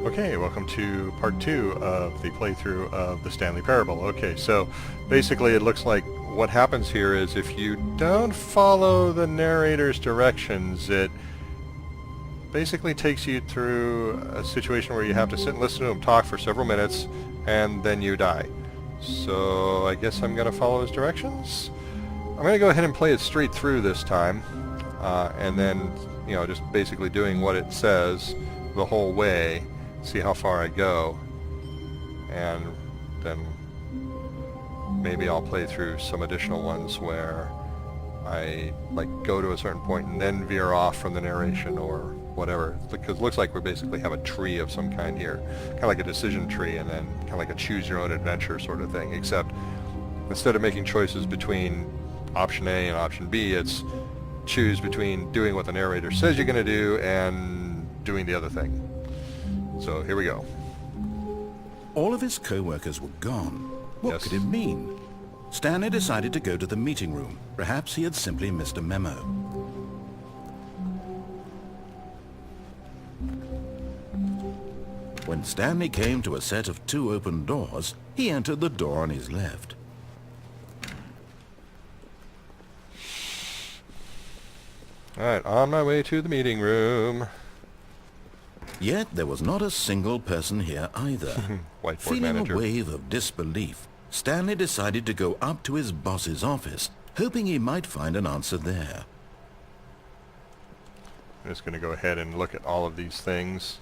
Okay, welcome to part 2 of the playthrough of the Stanley Parable. Okay, so basically it looks like what happens here is if you don't follow the narrator's directions, it basically takes you through a situation where you have to sit and listen to him talk for several minutes, and then you die. So I guess I'm going to follow his directions. I'm going to go ahead and play it straight through this time, and then, you know, just basically doing what it says the whole way. See how far I go, and then maybe I'll play through some additional ones where I go to a certain point and then veer off from the narration or whatever, because it looks like we basically have a tree of some kind here, kind of like a decision tree, and then kind of like a choose your own adventure sort of thing, except instead of making choices between option A and option B, it's choose between doing what the narrator says you're going to do and doing the other thing. So here we go. All of his co-workers were gone. What Yes. could it mean? Stanley decided to go to the meeting room. Perhaps he had simply missed a memo. When Stanley came to a set of 2 open doors, he entered the door on his left. Alright, on my way to the meeting room. Yet there was not a single person here either. Whiteboard Feeling manager. a wave of disbelief, Stanley decided to go up to his boss's office, hoping he might find an answer there. I'm just going to go ahead and look at all of these things.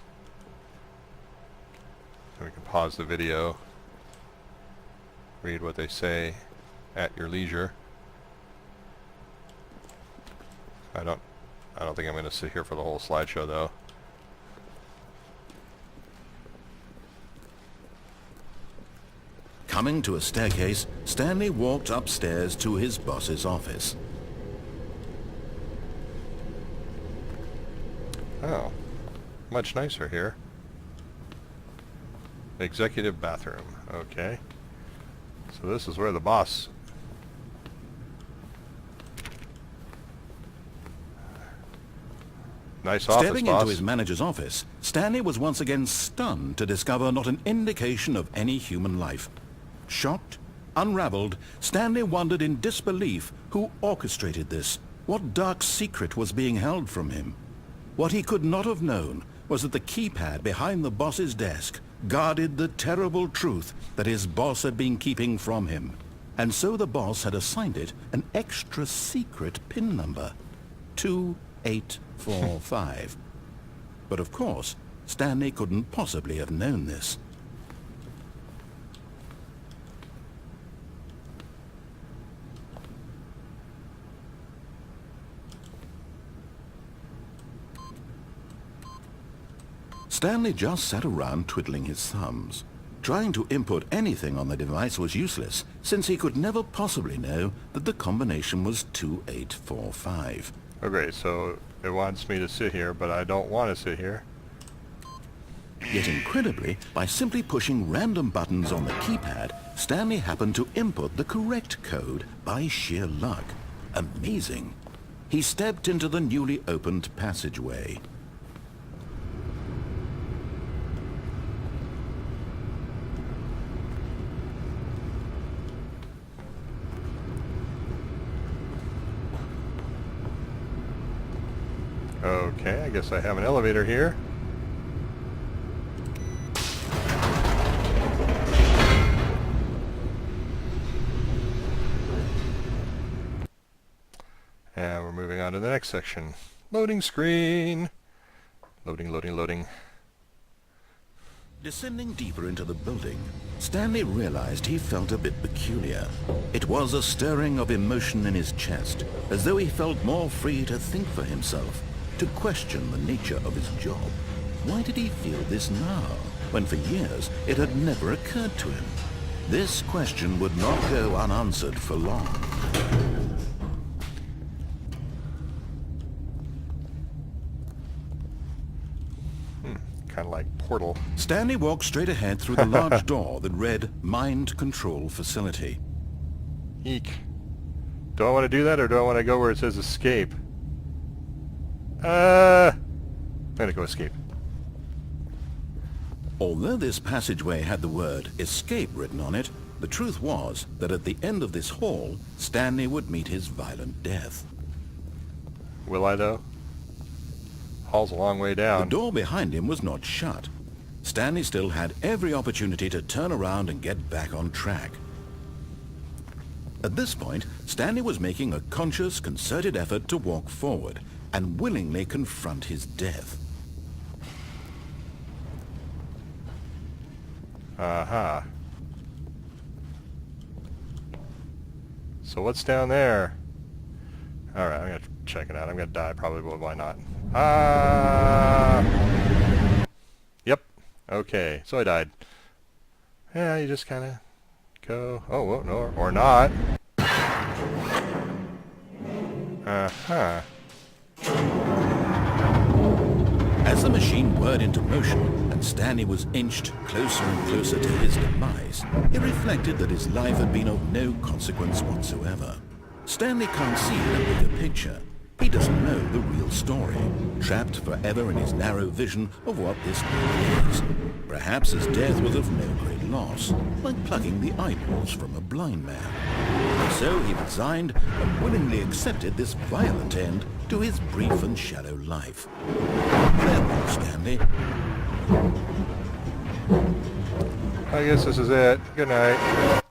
So we can pause the video, read what they say at your leisure. I don't think I'm going to sit here for the whole slideshow though. Coming to a staircase, Stanley walked upstairs to his boss's office. Oh, much nicer here. Executive bathroom. Okay. So this is where the boss... Nice office, Stepping boss. into his manager's office, Stanley was once again stunned to discover not an indication of any human life. Shocked, unraveled, Stanley wondered in disbelief who orchestrated this, what dark secret was being held from him. What he could not have known was that the keypad behind the boss's desk guarded the terrible truth that his boss had been keeping from him. And so the boss had assigned it an extra secret PIN number, 2845. But of course, Stanley couldn't possibly have known this. Stanley just sat around twiddling his thumbs. Trying to input anything on the device was useless, since he could never possibly know that the combination was 2845. Okay, so it wants me to sit here, but I don't want to sit here. Yet incredibly, by simply pushing random buttons on the keypad, Stanley happened to input the correct code by sheer luck. Amazing. He stepped into the newly opened passageway. Okay, I guess I have an elevator here. And we're moving on to the next section. Loading screen. Loading, loading, loading. Descending deeper into the building, Stanley realized he felt a bit peculiar. It was a stirring of emotion in his chest, as though he felt more free to think for himself, to question the nature of his job. Why did he feel this now, when for years it had never occurred to him? This question would not go unanswered for long. Kind of like Portal. Stanley walked straight ahead through the large door that read Mind Control Facility. Eek. Do I want to do that, or do I want to go where it says escape? I'm gonna go escape. Although this passageway had the word escape written on it, the truth was that at the end of this hall, Stanley would meet his violent death. Will I, though? Hall's a long way The down. door behind him was not shut. Stanley still had every opportunity to turn around and get back on track. At this point, Stanley was making a conscious, concerted effort to walk forward and willingly confront his death. Aha. So what's down there? Alright, I'm gonna check it out. I'm gonna die probably, but why not? Yep. Okay, so I died. Yeah, you just kinda go... Oh, well, no, or not. Uh-huh. As the machine whirred into motion and Stanley was inched closer and closer to his demise, he reflected that his life had been of no consequence whatsoever. Stanley can't see the bigger picture. He doesn't know the real story, trapped forever in his narrow vision of what this world is. Perhaps his death was of no great loss, like plucking the eyeballs from a blind man. So he resigned and willingly accepted this violent end to his brief and shallow life. Farewell, Stanley. I guess this is it. Good night.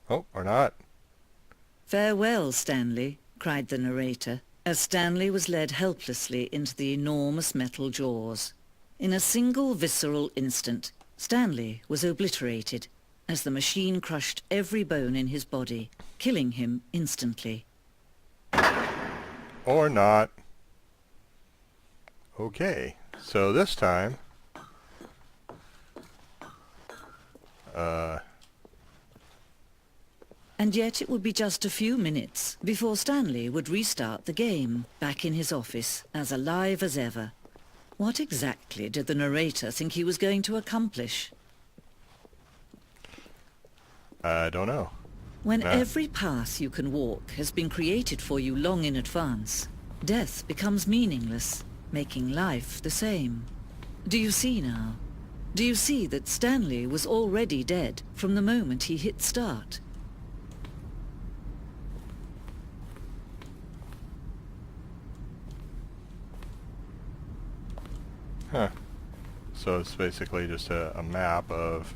Oh, or not. "Farewell, Stanley," cried the narrator, as Stanley was led helplessly into the enormous metal jaws. In a single visceral instant, Stanley was obliterated, as the machine crushed every bone in his body, killing him instantly. Or not. Okay, so this time... And yet it would be just a few minutes before Stanley would restart the game, back in his office, as alive as ever. What exactly did the narrator think he was going to accomplish? I don't know. When No. every path you can walk has been created for you long in advance, death becomes meaningless, making life the same. Do you see now? Do you see that Stanley was already dead from the moment he hit start? Huh. So it's basically just a map of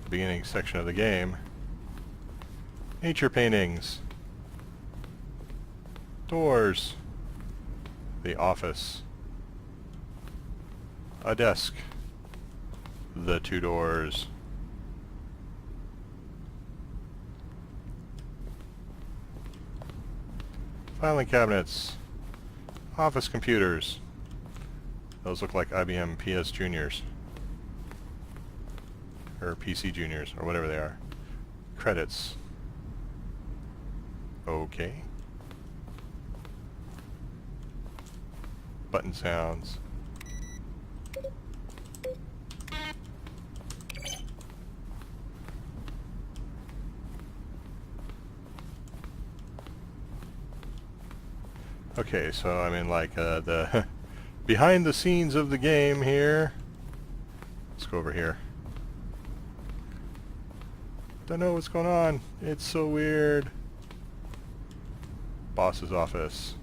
the beginning section of the game. Nature paintings. Doors. The office. A desk. The two doors. Filing cabinets. Office computers. Those look like IBM PS Juniors. Or PC Juniors, or whatever they are. Credits. Okay. Button sounds. Okay, so I'm in like the behind the scenes of the game here. Let's go over here. Don't know what's going on. It's so weird. Boss's office.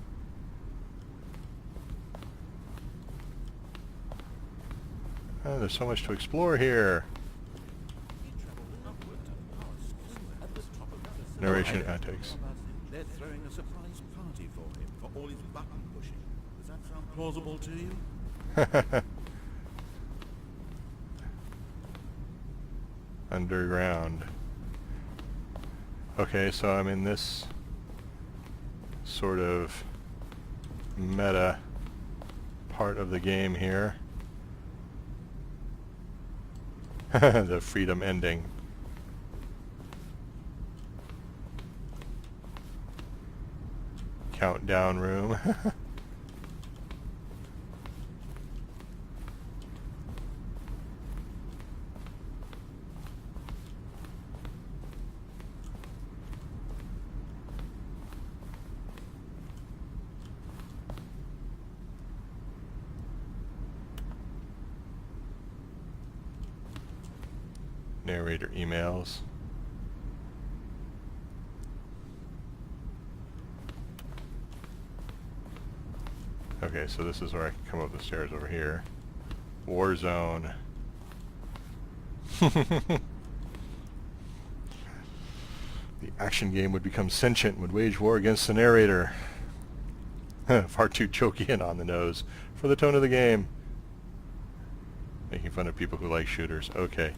Oh, there's so much to explore here. Narration antics. They're throwing a surprise party for him for all his button pushing. Does that sound plausible to you? Underground. Okay, so I'm in this sort of meta part of the game here. The freedom ending. Countdown room. Narrator emails. Okay, so this is where I can come up the stairs over here. Warzone. The action game would become sentient, would wage war against the narrator. Far too choky and on the nose for the tone of the game. Making fun of people who like shooters. Okay.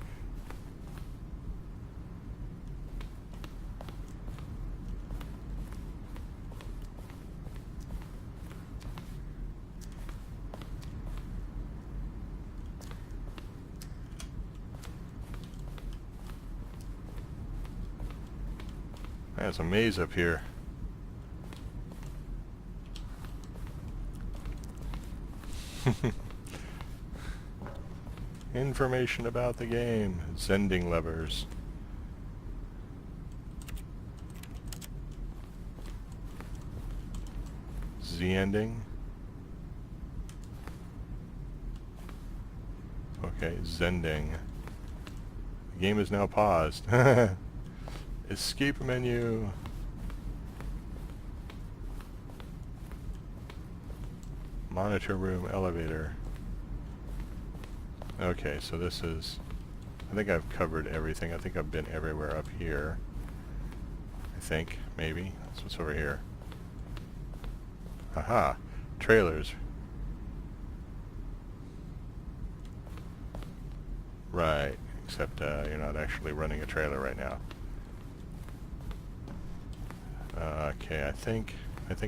There's a maze up here. Information about the game. Sending levers. Z ending. Okay, Zending. The game is now paused. Escape menu. Monitor room, elevator. Okay, so this is... I think I've covered everything. I think I've been everywhere up here. I think, maybe. That's what's over here. Aha! Trailers. Right, except you're not actually running a trailer right now. Okay, I think that's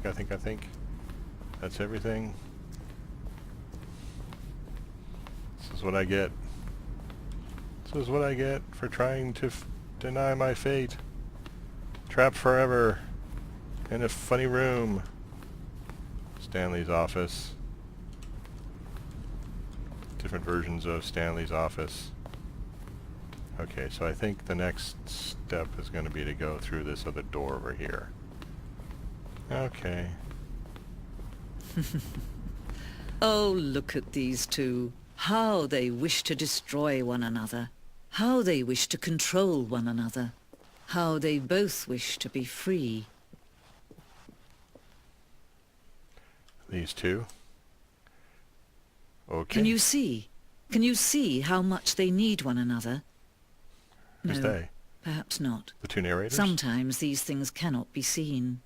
everything. This is what I get. This is what I get for trying to deny my fate. Trapped forever in a funny room. Stanley's office. Different versions of Stanley's office. Okay, so I think the next step is going to be to go through this other door over here. Okay. Oh, look at these two. How they wish to destroy one another. How they wish to control one another. How they both wish to be free. These two? Okay. Can you see? Can you see how much they need one another? Who's No, they? perhaps not. The two narrators? Sometimes these things cannot be seen.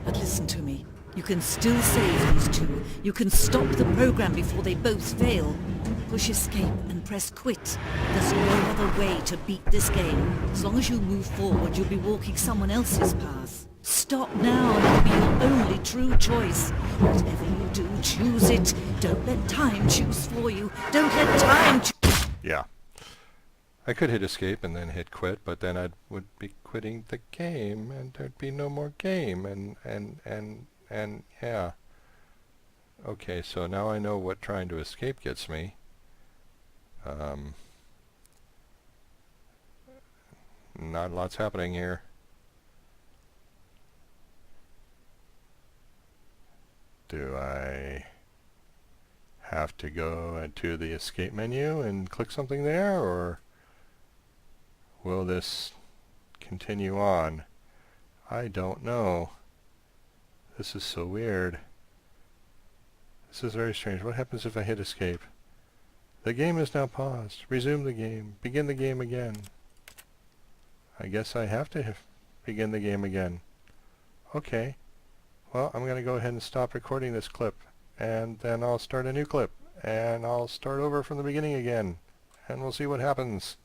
But listen to me. You can still save these two. You can stop the program before they both fail. Push escape and press quit. There's no other way to beat this game. As long as you move forward, you'll be walking someone else's path. Stop now and it'll be your only true choice. Whatever you do, choose it. Don't let time choose for you. Don't let time choose. Yeah. I could hit escape and then hit quit, but then I would be quitting the game, and there'd be no more game, and yeah. Okay, so now I know what trying to escape gets me. Not a lot's happening here. Do I have to go into the escape menu and click something there, or will this continue on? I don't know. This is so weird. This is very strange. What happens if I hit escape? The game is now paused. Resume the game. Begin the game again. I guess I have to begin the game again. Okay. Well, I'm going to go ahead and stop recording this clip, and then I'll start a new clip, and I'll start over from the beginning again, and we'll see what happens.